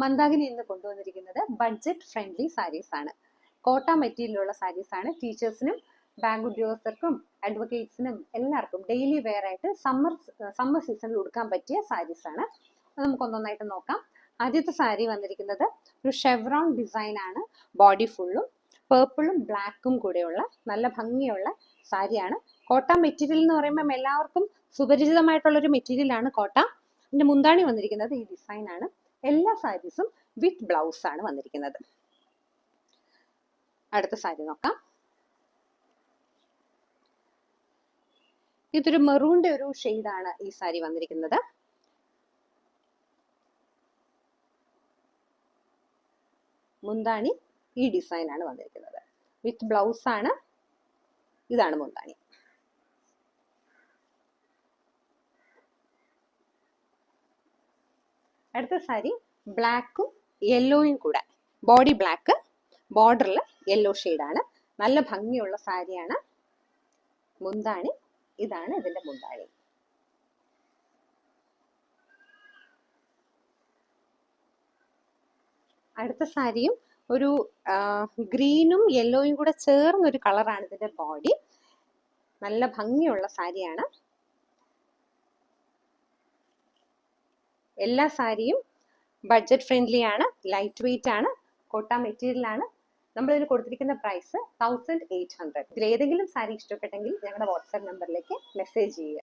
മന്ദാകിനി ഇന്ന് കൊണ്ടുവന്നിരിക്കുന്നത് budget friendly saris ആണ്. കോട്ട മെറ്റീരിയലുള്ള സാരീസ് ആണ്. ടീച്ചേഴ്സിനും ബാങ്ക് ഉദ്യോഗസ്ഥർക്കും അഡ്വക്കേറ്റ്സിനും എല്ലാവർക്കും ഡെയിലി വെയർ ആയിട്ട് സമ്മർ സീസണിൽ ഉടുക്കാൻ പറ്റിയ സാരീസ് ആണ്. നമുക്കൊന്നൊന്നായിട്ട് നോക്കാം. ആദ്യത്തെ സാരി വന്നിരിക്കുന്നത് ഒരു ഷെവ്രോൺ ഡിസൈൻ ആണ്. ബോഡി ഫുള്ളും പേർപ്പിളും ബ്ലാക്കും കൂടെയുള്ള നല്ല ഭംഗിയുള്ള സാരിയാണ്. കോട്ട മെറ്റീരിയൽ എന്ന് പറയുമ്പോൾ എല്ലാവർക്കും സുപരിചിതമായിട്ടുള്ളൊരു മെറ്റീരിയൽ ആണ് കോട്ട. ഇതിന്റെ മുന്താണി വന്നിരിക്കുന്നത് ഈ ഡിസൈൻ ആണ്. എല്ലാ സാരീസും വിത്ത് ബ്ലൗസ് ആണ് വന്നിരിക്കുന്നത്. അടുത്ത സാരി നോക്കാം. ഇതൊരു മെറൂണിന്റെ ഒരു ഷെയ്ഡാണ് ഈ സാരി വന്നിരിക്കുന്നത്. മുന്താണി ഈ ഡിസൈൻ ആണ് വന്നിരിക്കുന്നത്. വിത്ത് ബ്ലൗസ് ആണ്. ഇതാണ് മുന്താണി. അടുത്ത സാരി ബ്ലാക്കും യെല്ലോയും കൂടെ, ബോഡി ബ്ലാക്ക് ബോർഡറിൽ യെല്ലോ ഷെയ്ഡാണ്. നല്ല ഭംഗിയുള്ള സാരിയാണ്. മുന്താണി ഇതാണ് ഇതിന്റെ മുന്താണി. അടുത്ത സാരിയും ഒരു ഗ്രീനും യെല്ലോയും കൂടെ ചേർന്നൊരു കളറാണ് ഇതിന്റെ ബോഡി. നല്ല ഭംഗിയുള്ള സാരിയാണ്. എല്ലാ സാരിയും ബഡ്ജറ്റ് ഫ്രണ്ട്ലി ആണ്, ലൈറ്റ് വെയിറ്റ് ആണ്, കോട്ട മെറ്റീരിയൽ ആണ്. നമ്മളിതിന് കൊടുത്തിരിക്കുന്ന പ്രൈസ് 1800. ഇതിൽ ഏതെങ്കിലും സാരി ഇഷ്ടപ്പെട്ടെങ്കിൽ ഞങ്ങളുടെ വാട്സാപ്പ് നമ്പറിലേക്ക് മെസ്സേജ് ചെയ്യുക.